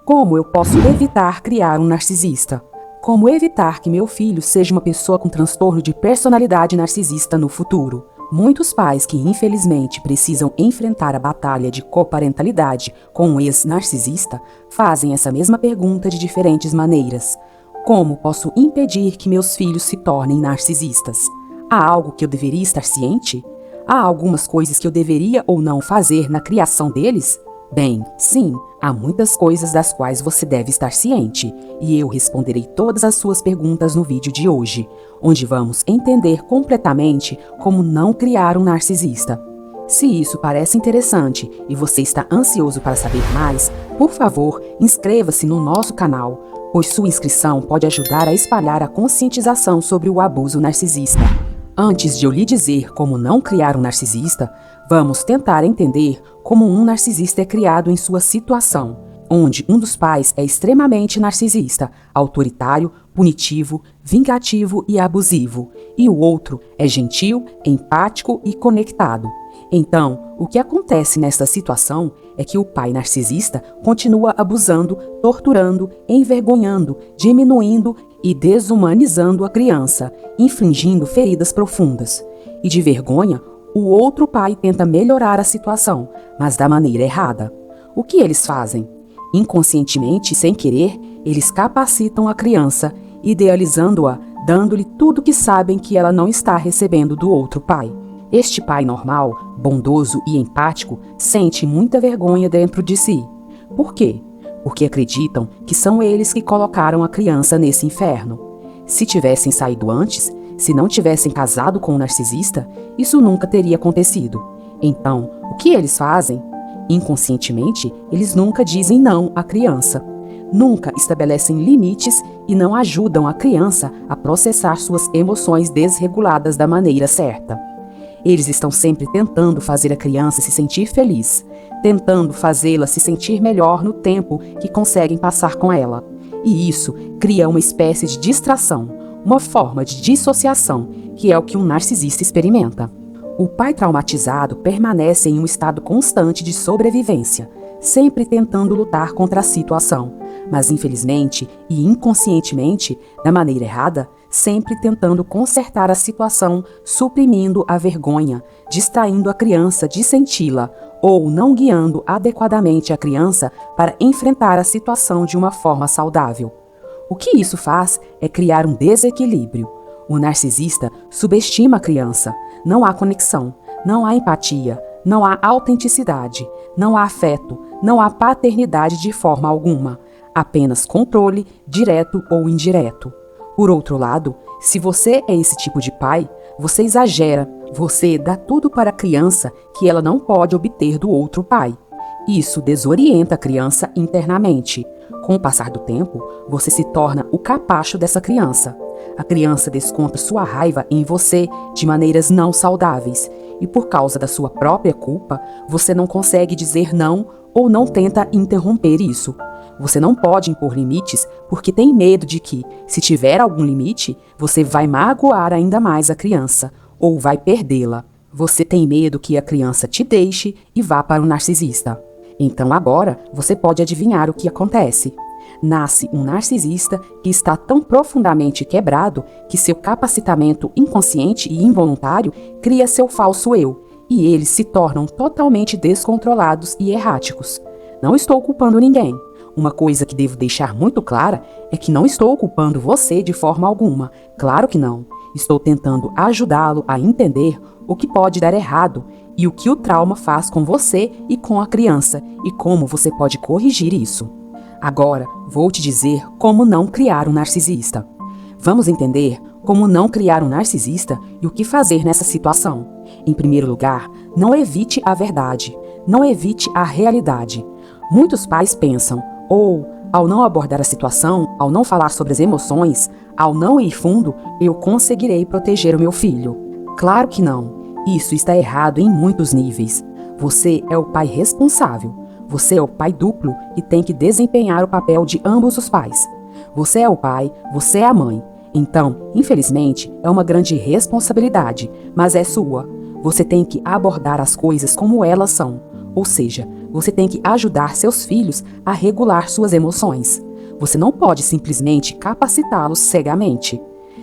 Como eu posso evitar criar um narcisista? Como evitar que meu filho seja uma pessoa com transtorno de personalidade narcisista no futuro? Muitos pais que infelizmente precisam enfrentar a batalha de coparentalidade com um ex-narcisista fazem essa mesma pergunta de diferentes maneiras. Como posso impedir que meus filhos se tornem narcisistas? Há algo que eu deveria estar ciente? Há algumas coisas que eu deveria ou não fazer na criação deles? Bem, sim, há muitas coisas das quais você deve estar ciente, e eu responderei todas as suas perguntas no vídeo de hoje, onde vamos entender completamente como não criar um narcisista. Se isso parece interessante e você está ansioso para saber mais, por favor, inscreva-se no nosso canal, pois sua inscrição pode ajudar a espalhar a conscientização sobre o abuso narcisista. Antes de eu lhe dizer como não criar um narcisista, vamos tentar entender como um narcisista é criado em sua situação, onde um dos pais é extremamente narcisista, autoritário, punitivo, vingativo e abusivo, e o outro é gentil, empático e conectado. Então, o que acontece nesta situação é que o pai narcisista continua abusando, torturando, envergonhando, diminuindo e desumanizando a criança, infligindo feridas profundas. E de vergonha, o outro pai tenta melhorar a situação, mas da maneira errada. O que eles fazem? Inconscientemente, sem querer, eles capacitam a criança, idealizando-a, dando-lhe tudo que sabem que ela não está recebendo do outro pai. Este pai normal, bondoso e empático sente muita vergonha dentro de si. Por quê? Porque acreditam que são eles que colocaram a criança nesse inferno. Se tivessem saído antes, se não tivessem casado com um narcisista, isso nunca teria acontecido. Então, o que eles fazem? Inconscientemente, eles nunca dizem não à criança. Nunca estabelecem limites e não ajudam a criança a processar suas emoções desreguladas da maneira certa. Eles estão sempre tentando fazer a criança se sentir feliz, tentando fazê-la se sentir melhor no tempo que conseguem passar com ela. E isso cria uma espécie de distração, uma forma de dissociação, que é o que um narcisista experimenta. O pai traumatizado permanece em um estado constante de sobrevivência, sempre tentando lutar contra a situação, mas infelizmente e inconscientemente, da maneira errada, sempre tentando consertar a situação, suprimindo a vergonha, distraindo a criança de senti-la ou não guiando adequadamente a criança para enfrentar a situação de uma forma saudável. O que isso faz é criar um desequilíbrio. O narcisista subestima a criança, não há conexão, não há empatia, não há autenticidade, não há afeto, não há paternidade de forma alguma, apenas controle, direto ou indireto. Por outro lado, se você é esse tipo de pai, você exagera, você dá tudo para a criança que ela não pode obter do outro pai. Isso desorienta a criança internamente. Com o passar do tempo, você se torna o capacho dessa criança. A criança desconta sua raiva em você de maneiras não saudáveis, e por causa da sua própria culpa, você não consegue dizer não ou não tenta interromper isso. Você não pode impor limites porque tem medo de que, se tiver algum limite, você vai magoar ainda mais a criança ou vai perdê-la. Você tem medo que a criança te deixe e vá para o narcisista. Então agora você pode adivinhar o que acontece. Nasce um narcisista que está tão profundamente quebrado que seu capacitamento inconsciente e involuntário cria seu falso eu, e eles se tornam totalmente descontrolados e erráticos. Não estou culpando ninguém. Uma coisa que devo deixar muito clara é que não estou culpando você de forma alguma. Claro que não. Estou tentando ajudá-lo a entender o que pode dar errado e o que o trauma faz com você e com a criança e como você pode corrigir isso. Agora, vou te dizer como não criar um narcisista. Vamos entender como não criar um narcisista e o que fazer nessa situação. Em primeiro lugar, não evite a verdade, não evite a realidade. Muitos pais pensam, ao não abordar a situação, ao não falar sobre as emoções, ao não ir fundo, eu conseguirei proteger o meu filho. Claro que não. Isso está errado em muitos níveis. Você é o pai responsável. Você é o pai duplo e tem que desempenhar o papel de ambos os pais. Você é o pai, você é a mãe. Então, infelizmente, é uma grande responsabilidade, mas é sua. Você tem que abordar as coisas como elas são, ou seja, você tem que ajudar seus filhos a regular suas emoções. Você não pode simplesmente capacitá-los cegamente.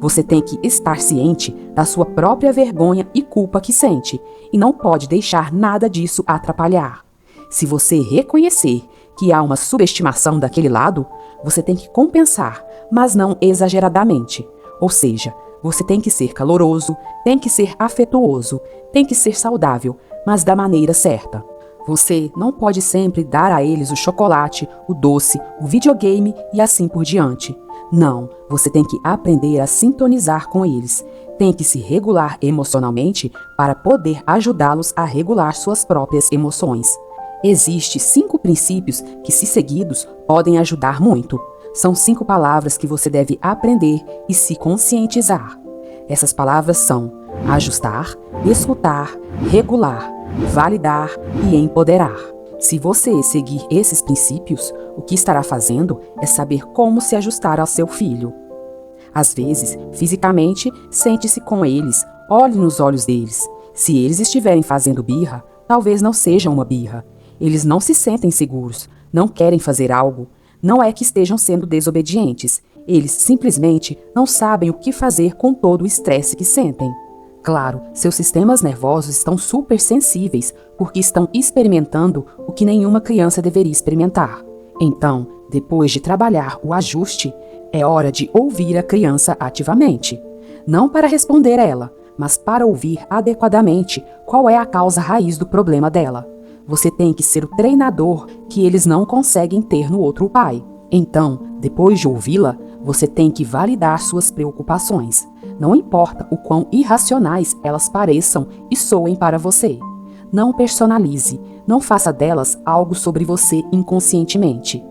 Você tem que estar ciente da sua própria vergonha e culpa que sente, e não pode deixar nada disso atrapalhar. Se você reconhecer que há uma subestimação daquele lado, você tem que compensar, mas não exageradamente. Ou seja, você tem que ser caloroso, tem que ser afetuoso, tem que ser saudável, mas da maneira certa. Você não pode sempre dar a eles o chocolate, o doce, o videogame e assim por diante. Não, você tem que aprender a sintonizar com eles. Tem que se regular emocionalmente para poder ajudá-los a regular suas próprias emoções. Existem 5 princípios que, se seguidos, podem ajudar muito. São 5 palavras que você deve aprender e se conscientizar. Essas palavras são ajustar, escutar, regular, validar e empoderar. Se você seguir esses princípios, o que estará fazendo é saber como se ajustar ao seu filho. Às vezes, fisicamente, sente-se com eles, olhe nos olhos deles. Se eles estiverem fazendo birra, talvez não seja uma birra. Eles não se sentem seguros, não querem fazer algo. Não é que estejam sendo desobedientes, eles simplesmente não sabem o que fazer com todo o estresse que sentem. Claro, seus sistemas nervosos estão super sensíveis porque estão experimentando o que nenhuma criança deveria experimentar. Então, depois de trabalhar o ajuste, é hora de ouvir a criança ativamente. Não para responder ela, mas para ouvir adequadamente qual é a causa raiz do problema dela. Você tem que ser o treinador que eles não conseguem ter no outro pai. Então, depois de ouvi-la, você tem que validar suas preocupações. Não importa o quão irracionais elas pareçam e soem para você. Não personalize, não faça delas algo sobre você inconscientemente.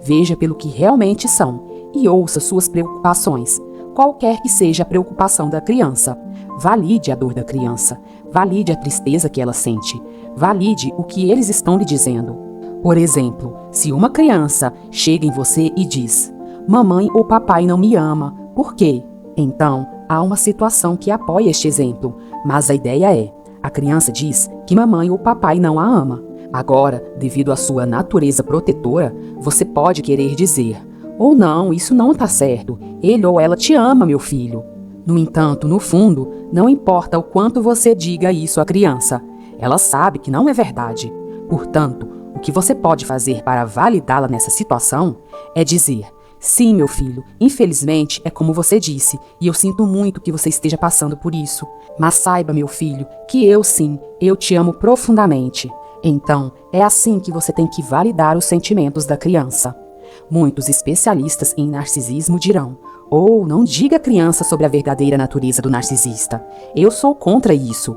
Veja pelo que realmente são e ouça suas preocupações, qualquer que seja a preocupação da criança. Valide a dor da criança, valide a tristeza que ela sente, valide o que eles estão lhe dizendo. Por exemplo, se uma criança chega em você e diz: "Mamãe ou papai não me ama, por quê?" Então, há uma situação que apoia este exemplo, mas a ideia é: a criança diz que mamãe ou papai não a ama. Agora, devido à sua natureza protetora, você pode querer dizer: "Ou não, isso não está certo, ele ou ela te ama, meu filho." No entanto, no fundo, não importa o quanto você diga isso à criança, ela sabe que não é verdade. Portanto, o que você pode fazer para validá-la nessa situação é dizer: "Sim, meu filho, infelizmente é como você disse, e eu sinto muito que você esteja passando por isso. Mas saiba, meu filho, que eu te amo profundamente." Então, é assim que você tem que validar os sentimentos da criança. Muitos especialistas em narcisismo dirão: não diga à criança sobre a verdadeira natureza do narcisista. Eu sou contra isso.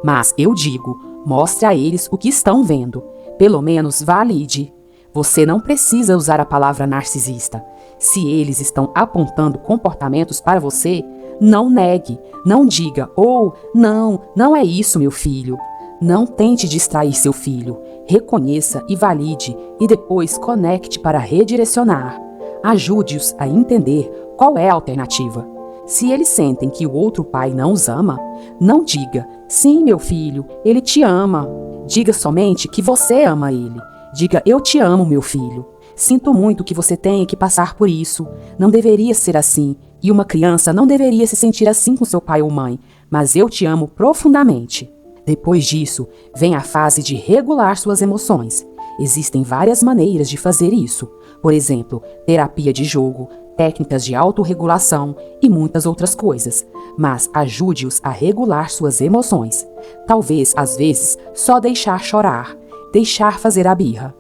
Mas eu digo, mostre a eles o que estão vendo. Pelo menos valide. Você não precisa usar a palavra narcisista. Se eles estão apontando comportamentos para você, não negue, não diga: não é isso, meu filho." Não tente distrair seu filho. Reconheça e valide e depois conecte para redirecionar. Ajude-os a entender qual é a alternativa. Se eles sentem que o outro pai não os ama, não diga: "Sim, meu filho, ele te ama." Diga somente que você ama ele. Diga: "Eu te amo, meu filho. Sinto muito que você tenha que passar por isso. Não deveria ser assim. E uma criança não deveria se sentir assim com seu pai ou mãe. Mas eu te amo profundamente." Depois disso, vem a fase de regular suas emoções. Existem várias maneiras de fazer isso. Por exemplo, terapia de jogo, técnicas de autorregulação e muitas outras coisas. Mas ajude-os a regular suas emoções. Talvez, às vezes, só deixar chorar, deixar fazer a birra.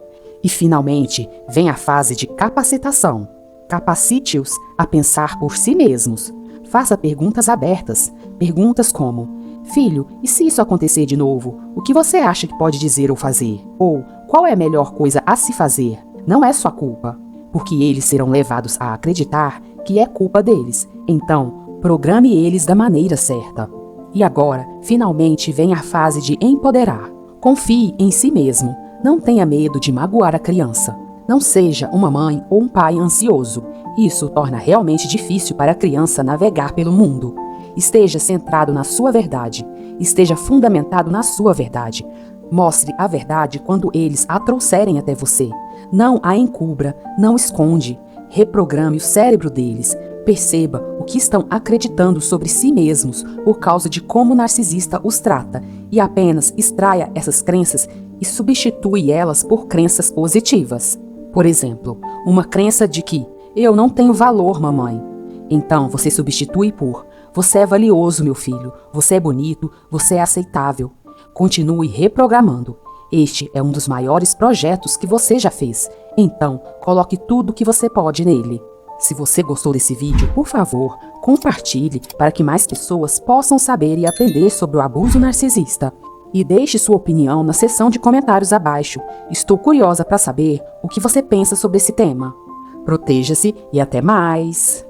E, finalmente, vem a fase de capacitação. Capacite-os a pensar por si mesmos. Faça perguntas abertas. Perguntas como: "Filho, e se isso acontecer de novo, o que você acha que pode dizer ou fazer?" Ou "Qual é a melhor coisa a se fazer?" Não é sua culpa, porque eles serão levados a acreditar que é culpa deles. Então, programe eles da maneira certa. E agora, finalmente, vem a fase de empoderar. Confie em si mesmo. Não tenha medo de magoar a criança. Não seja uma mãe ou um pai ansioso. Isso torna realmente difícil para a criança navegar pelo mundo. Esteja centrado na sua verdade. Esteja fundamentado na sua verdade. Mostre a verdade quando eles a trouxerem até você. Não a encubra, não esconde. Reprograme o cérebro deles. Perceba o que estão acreditando sobre si mesmos por causa de como o narcisista os trata e apenas extraia essas crenças e substitui elas por crenças positivas. Por exemplo, uma crença de que eu não tenho valor, mamãe. Então você substitui por você é valioso, meu filho, você é bonito, você é aceitável. Continue reprogramando. Este é um dos maiores projetos que você já fez. Então, coloque tudo o que você pode nele. Se você gostou desse vídeo, por favor, compartilhe para que mais pessoas possam saber e aprender sobre o abuso narcisista. E deixe sua opinião na seção de comentários abaixo. Estou curiosa para saber o que você pensa sobre esse tema. Proteja-se e até mais!